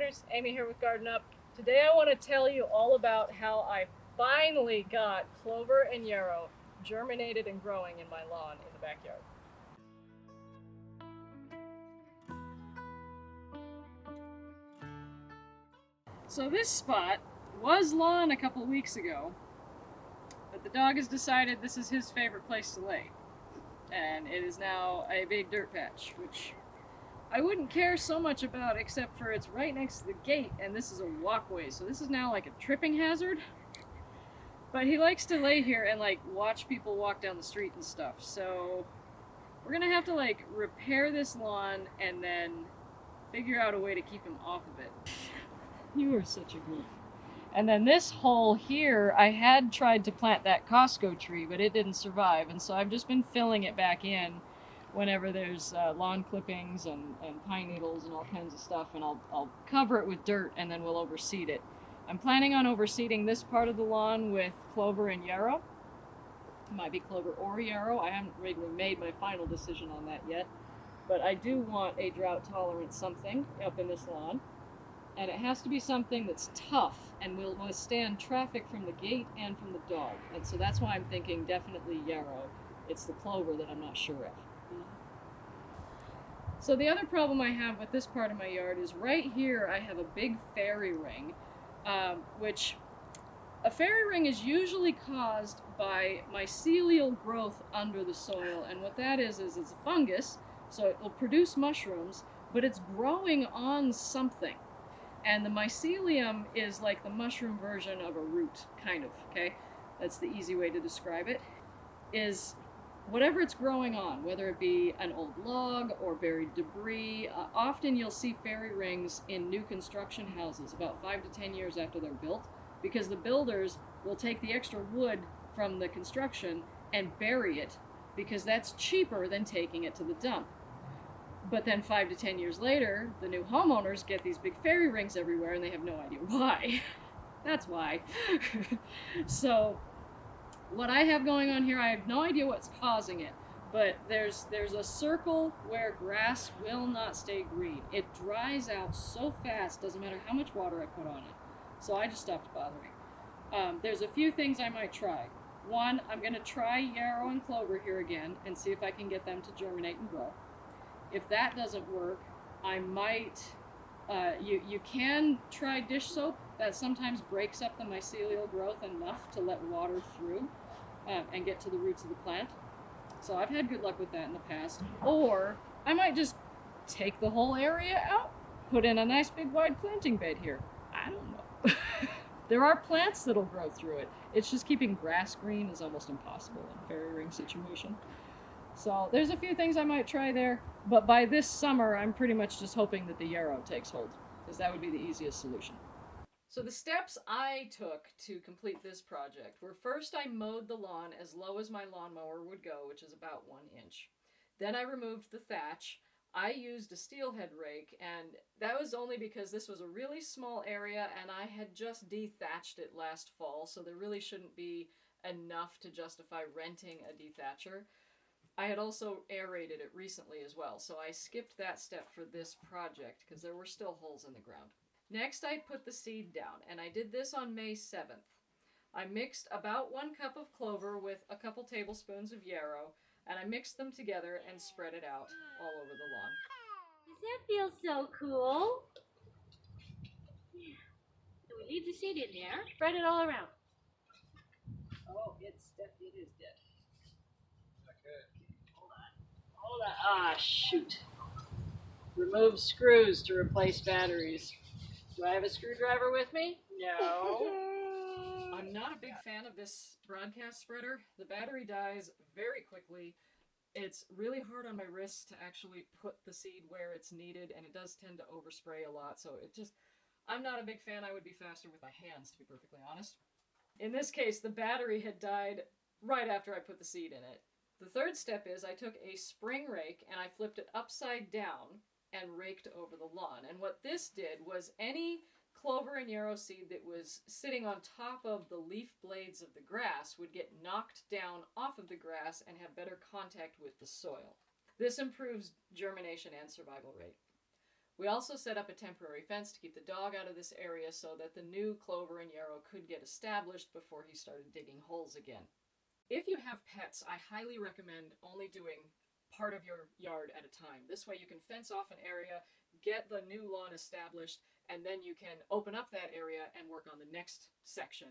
Gardeners, Amy here with Garden Up. Today I want to tell you all about how I finally got clover and yarrow germinated and growing in my lawn in the backyard. So this spot was lawn a couple weeks ago, but the dog has decided this is his favorite place to lay. And it is now a big dirt patch, which I wouldn't care so much about except for it's right next to the gate and this is a walkway, so this is now like a tripping hazard. But he likes to lay here and like watch people walk down the street and stuff, so we're gonna have to like repair this lawn and then figure out a way to keep him off of it. You are such a goof. And then this hole here, I had tried to plant that Costco tree, but it didn't survive, and so I've just been filling it back in whenever there's lawn clippings and pine needles and all kinds of stuff, and I'll cover it with dirt and then we'll overseed it. I'm planning on overseeding this part of the lawn with clover and yarrow. It might be clover or yarrow. I haven't really made my final decision on that yet, but I do want a drought-tolerant something up in this lawn. And it has to be something that's tough and will withstand traffic from the gate and from the dog. And so that's why I'm thinking definitely yarrow. It's the clover that I'm not sure of. So the other problem I have with this part of my yard is right here I have a big fairy ring, which a fairy ring is usually caused by mycelial growth under the soil. And what that is it's a fungus, so it will produce mushrooms, but it's growing on something. And the mycelium is like the mushroom version of a root, kind of, okay? That's the easy way to describe it. Is whatever it's growing on, whether it be an old log or buried debris. Often you'll see fairy rings in new construction houses about 5 to 10 years after they're built, because the builders will take the extra wood from the construction and bury it, because that's cheaper than taking it to the dump. But then 5 to 10 years later, the new homeowners get these big fairy rings everywhere and they have no idea why. That's why. So what I have going on here, I have no idea what's causing it, but there's a circle where grass will not stay green. It dries out so fast, doesn't matter how much water I put on it. So I just stopped bothering. There's a few things I might try. One, I'm going to try yarrow and clover here again and see if I can get them to germinate and grow. If that doesn't work, I might, you can try dish soap. That sometimes breaks up the mycelial growth enough to let water through and get to the roots of the plant. So I've had good luck with that in the past. Or I might just take the whole area out, put in a nice big wide planting bed here. I don't know. There are plants that'll grow through it. It's just keeping grass green is almost impossible in a fairy ring situation. So there's a few things I might try there, but by this summer I'm pretty much just hoping that the yarrow takes hold, because that would be the easiest solution. So the steps I took to complete this project were, first I mowed the lawn as low as my lawnmower would go, which is about 1 inch. Then I removed the thatch. I used a steelhead rake, and that was only because this was a really small area and I had just dethatched it last fall, so there really shouldn't be enough to justify renting a dethatcher. I had also aerated it recently as well, so I skipped that step for this project because there were still holes in the ground. Next, I put the seed down, and I did this on May 7th. I mixed about 1 cup of clover with a couple tablespoons of yarrow, and I mixed them together and spread it out all over the lawn. Does that feel so cool? Yeah. So we leave the seed in there, spread it all around. Oh, it is dead. Hold on. Ah, shoot. Remove screws to replace batteries. Do I have a screwdriver with me? No. I'm not a big fan of this broadcast spreader. The battery dies very quickly. It's really hard on my wrists to actually put the seed where it's needed, and it does tend to overspray a lot, so I'm not a big fan. I would be faster with my hands, to be perfectly honest. In this case, the battery had died right after I put the seed in it. The third step is I took a spring rake and I flipped it upside down and raked over the lawn. And what this did was any clover and yarrow seed that was sitting on top of the leaf blades of the grass would get knocked down off of the grass and have better contact with the soil. This improves germination and survival rate. We also set up a temporary fence to keep the dog out of this area so that the new Clover and Yarrow could get established before he started digging holes again. If you have pets, I highly recommend only doing part of your yard at a time. This way you can fence off an area, get the new lawn established, and then you can open up that area and work on the next section,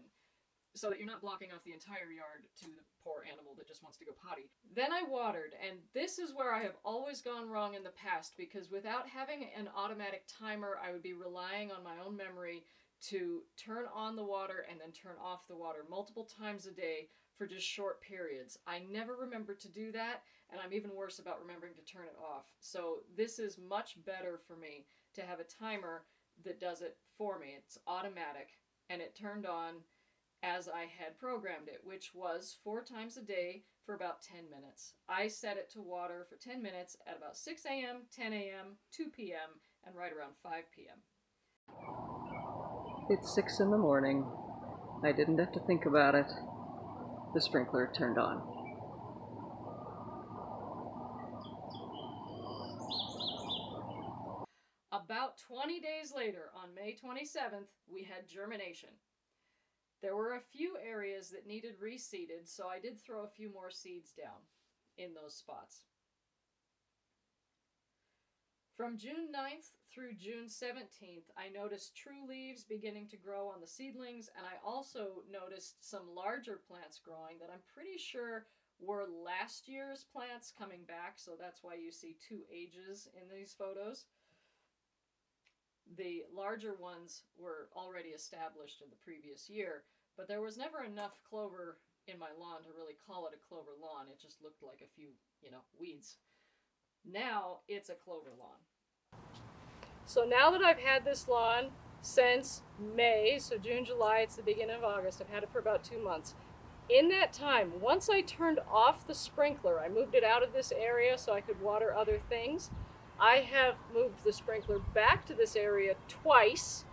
so that you're not blocking off the entire yard to the poor animal that just wants to go potty. Then I watered, and this is where I have always gone wrong in the past, because without having an automatic timer, I would be relying on my own memory to turn on the water and then turn off the water multiple times a day for just short periods. I never remembered to do that, and I'm even worse about remembering to turn it off. So this is much better for me to have a timer that does it for me. It's automatic, and it turned on as I had programmed it, which was 4 times a day for about 10 minutes. I set it to water for 10 minutes at about 6 a.m., 10 a.m., 2 p.m., and right around 5 p.m. It's 6 in the morning. I didn't have to think about it. The sprinkler turned on. About 20 days later, on May 27th, we had germination. There were a few areas that needed reseeded, so I did throw a few more seeds down in those spots. From June 9th through June 17th, I noticed true leaves beginning to grow on the seedlings, and I also noticed some larger plants growing that I'm pretty sure were last year's plants coming back, so that's why you see 2 ages in these photos. The larger ones were already established in the previous year, but there was never enough clover in my lawn to really call it a clover lawn. It just looked like a few, weeds. Now it's a clover lawn. So now that I've had this lawn since May, so June, July, it's the beginning of August, I've had it for about 2 months. In that time, once I turned off the sprinkler, I moved it out of this area so I could water other things. I have moved the sprinkler back to this area twice.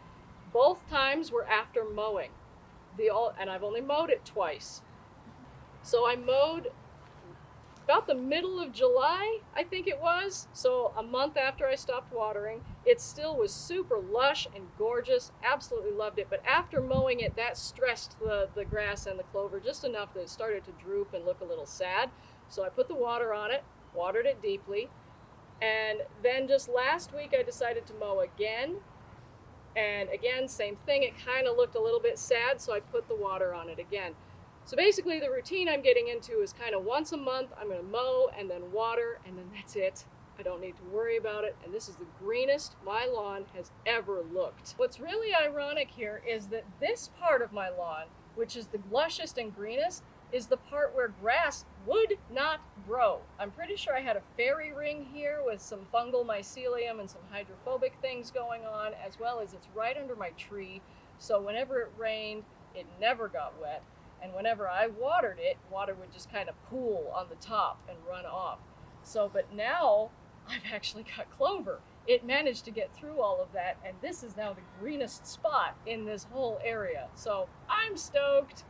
Both times were after mowing. And I've only mowed it twice. So I mowed about the middle of July, I think it was. So a month after I stopped watering. It still was super lush and gorgeous. Absolutely loved it. But after mowing it, that stressed the grass and the clover just enough that it started to droop and look a little sad. So I put the water on it, watered it deeply. And then just last week I decided to mow again. And again, same thing, it kind of looked a little bit sad, so I put the water on it again. So basically the routine I'm getting into is kind of once a month I'm going to mow and then water, and then that's it. I don't need to worry about it, and this is the greenest my lawn has ever looked. What's really ironic here is that this part of my lawn, which is the lushest and greenest, is the part where grass would not grow. I'm pretty sure I had a fairy ring here with some fungal mycelium and some hydrophobic things going on, as well as it's right under my tree. So whenever it rained, it never got wet. And whenever I watered it, water would just kind of pool on the top and run off. So, but now I've actually got clover. It managed to get through all of that, and this is now the greenest spot in this whole area. So I'm stoked.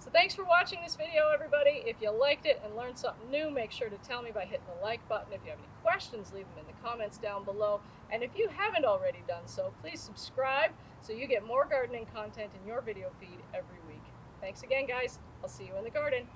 So thanks for watching this video, everybody. If you liked it and learned something new, make sure to tell me by hitting the like button. If you have any questions, leave them in the comments down below. And if you haven't already done so, please subscribe so you get more gardening content in your video feed every week. Thanks again, guys. I'll see you in the garden.